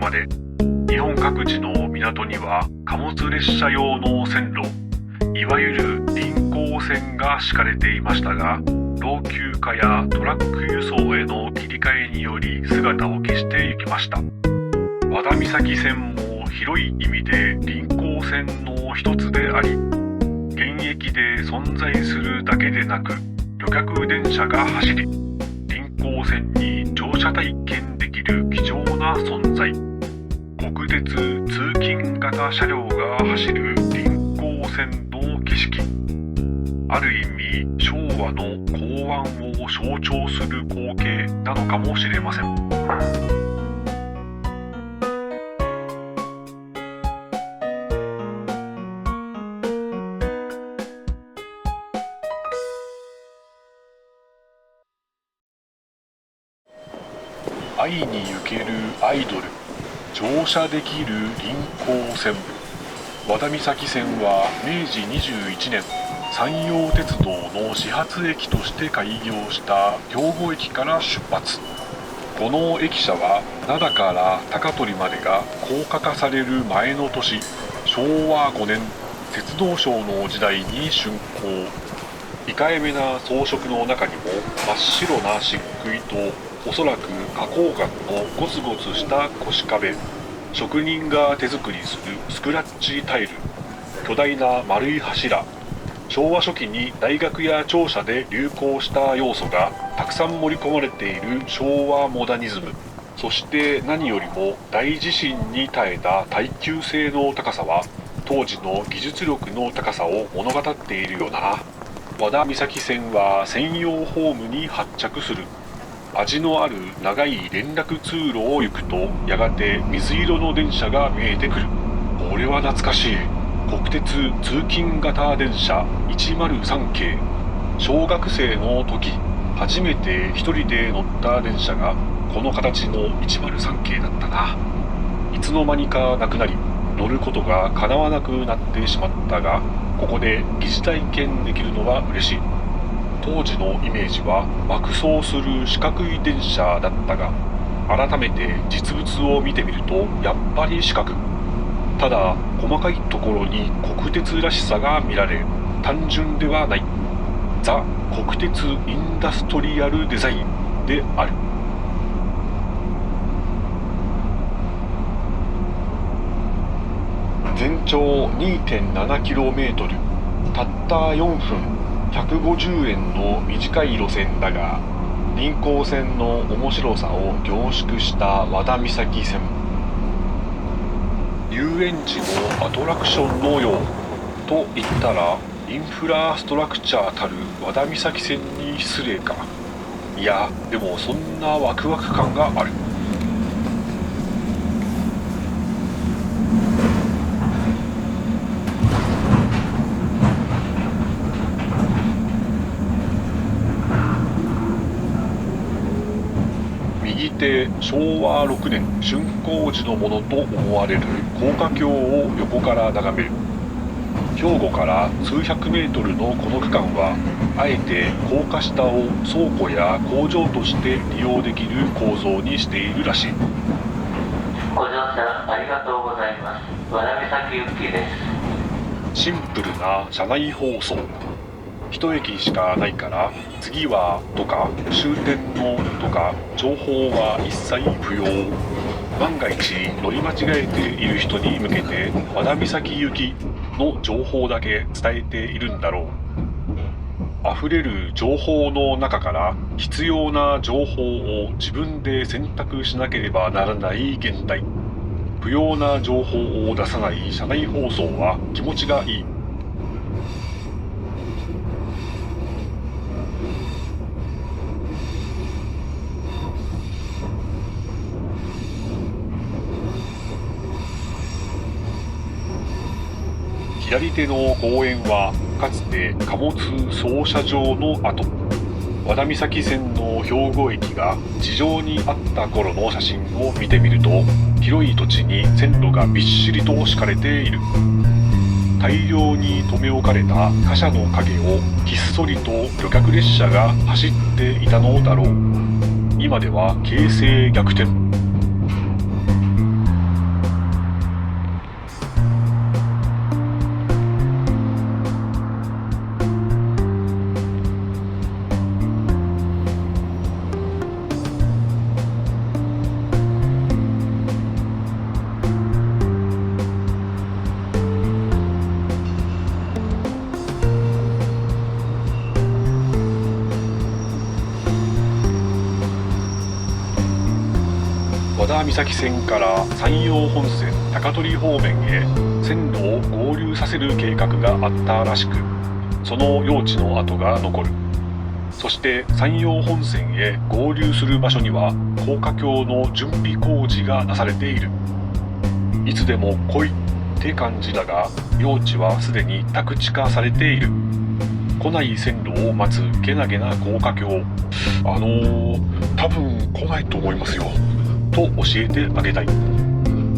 まで、日本各地の港には貨物列車用の線路、いわゆる臨港線が敷かれていましたが、老朽化やトラック輸送への切り替えにより姿を消していきました。和田岬線も広い意味で臨港線の一つであり、現役で存在するだけでなく、旅客電車が走り、臨港線に乗車体験できる貴重な存在。国鉄通勤型車両が走る臨港線の景色。ある意味、昭和の港湾を象徴する光景なのかもしれません。会いに行けるアイドル、乗車できる臨港線。和田岬線は明治21年、山陽鉄道の始発駅として開業した兵庫駅から出発。この駅舎は灘から高取までが高架化される前の年、昭和5年、鉄道省の時代に竣工。控えめな装飾の中にも真っ白な漆喰と、おそらく花崗岩のゴツゴツした腰壁、職人が手作りするスクラッチタイル、巨大な丸い柱、昭和初期に大学や庁舎で流行した要素がたくさん盛り込まれている昭和モダニズム、そして何よりも大地震に耐えた耐久性の高さは、当時の技術力の高さを物語っているよな。和田岬線は専用ホームに発着する。味のある長い連絡通路を行くと、やがて水色の電車が見えてくる。これは懐かしい。国鉄通勤型電車103系。小学生の時、初めて一人で乗った電車がこの形の103系だったな。いつの間にかなくなり、乗ることが叶わなくなってしまったが、ここで疑似体験できるのは嬉しい。当時のイメージは爆走する四角い電車だったが、改めて実物を見てみるとやっぱり四角。ただ細かいところに国鉄らしさが見られ、単純ではない。ザ・国鉄インダストリアルデザインである。全長 2.7km、たった4分150円の短い路線だが、臨港線の面白さを凝縮した和田岬線。遊園地のアトラクションのようと言ったら、インフラストラクチャーたる和田岬線に失礼か。いや、でもそんなワクワク感がある。右手、昭和6年竣工時のものと思われる高架橋を横から眺める。兵庫から数百メートルのこの区間は、あえて高架下を倉庫や工場として利用できる構造にしているらしい。ご乗車ありがとうございます。和田岬行きです。シンプルな車内放送。一駅しかないから次はとか終点のとか情報は一切不要。万が一乗り間違えている人に向けて和田岬行きの情報だけ伝えているんだろう。溢れる情報の中から必要な情報を自分で選択しなければならない現代。不要な情報を出さない車内放送は気持ちがいい。左手の公園はかつて貨物操車場の跡。和田岬線の兵庫駅が地上にあった頃の写真を見てみると、広い土地に線路がびっしりと敷かれている。大量に留め置かれた貨車の影をひっそりと旅客列車が走っていたのだろう。今では形勢逆転。田岬線から山陽本線高取方面へ線路を合流させる計画があったらしく、その用地の跡が残る。そして山陽本線へ合流する場所には高架橋の準備工事がなされている。いつでも来いって感じだが、用地はすでに宅地化されている。来ない線路を待つけなげな高架橋、多分来ないと思いますよと教えてあげたい。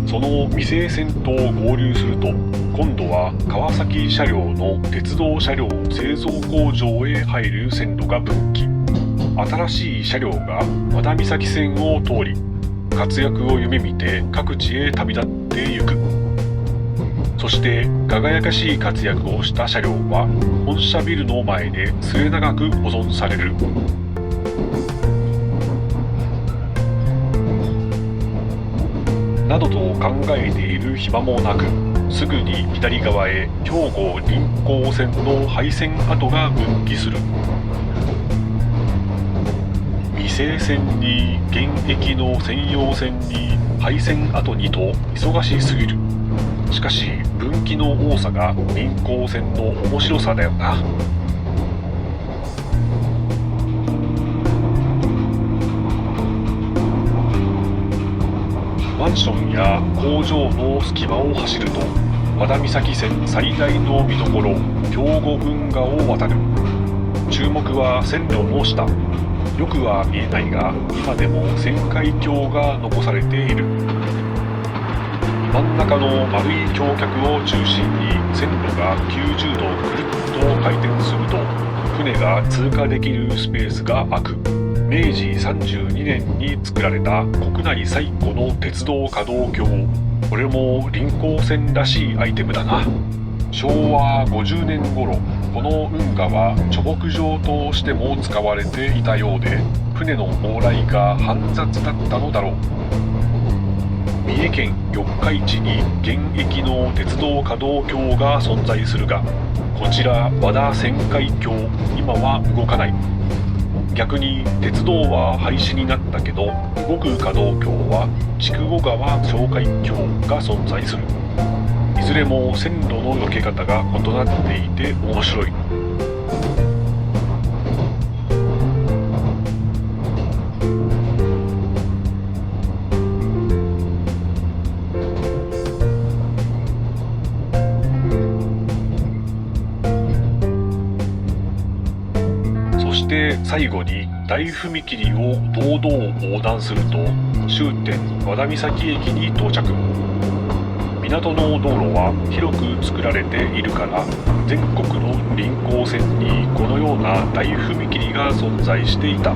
その未成線と合流すると、今度は川崎車両の鉄道車両製造工場へ入る線路が分岐。新しい車両が和田岬線を通り、活躍を夢見て各地へ旅立ってゆく。そして輝かしい活躍をした車両は本社ビルの前で末永く保存される。などと考えている暇もなく、すぐに左側へ兵庫臨港線の廃線跡が分岐する。未成線に現役の専用線に廃線跡にと忙しすぎる。しかし分岐の多さが臨港線の面白さだよな。マンションや工場の隙間を走ると、和田岬線最大の見どころ、兵庫運河を渡る。注目は線路の下。よくは見えないが、今でも旋回橋が残されている。真ん中の丸い橋脚を中心に線路が90度くるっと回転すると、船が通過できるスペースが空く。明治32年に作られた国内最古の鉄道可動橋。これも臨港線らしいアイテムだな。昭和50年頃、この運河は貯木場としても使われていたようで、船の往来が煩雑だったのだろう。三重県四日市に現役の鉄道可動橋が存在するが、こちら和田旋回橋、今は動かない。逆に鉄道は廃止になったけど、動く可動橋は筑後川鳥海橋が存在する。いずれも線路の避け方が異なっていて面白い。そして最後に大踏切を堂々横断すると、終点和田岬駅に到着。港の道路は広く作られているから、全国の臨港線にこのような大踏切が存在していた。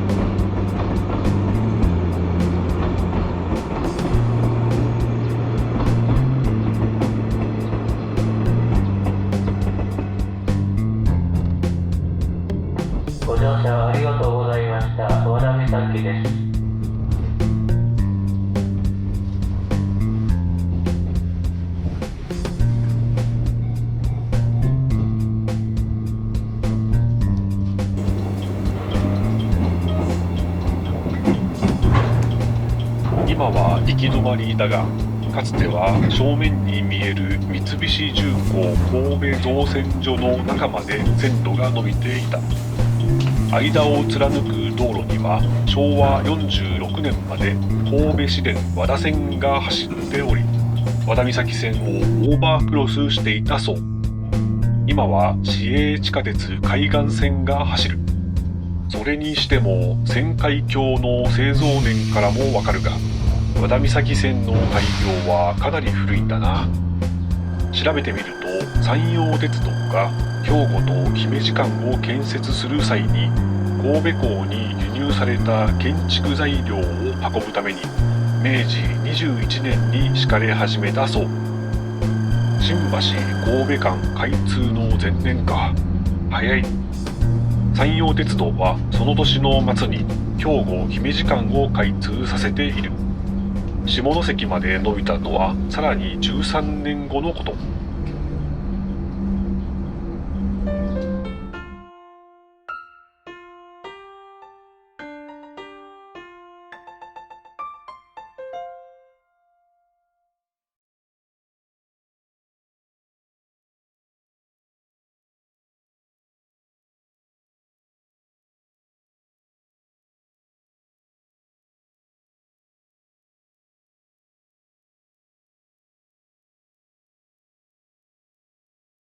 ご乗車ありがとうございました。和田岬です。今は行き止まりだが、かつては正面に見える三菱重工神戸造船所の中まで線路が伸びていた。間を貫く道路には昭和46年まで神戸市電和田線が走っており、和田岬線をオーバークロスしていたそう。今は市営地下鉄海岸線が走る。それにしても旋回橋の製造年からもわかるが、和田岬線の開業はかなり古いんだな。調べてみると、山陽鉄道が兵庫と姫路間を建設する際に神戸港に輸入された建築材料を運ぶために明治21年に敷かれ始めたそう。新橋神戸間開通の前年か。早い。山陽鉄道はその年の末に兵庫姫路間を開通させている。下関まで伸びたのはさらに13年後のこと。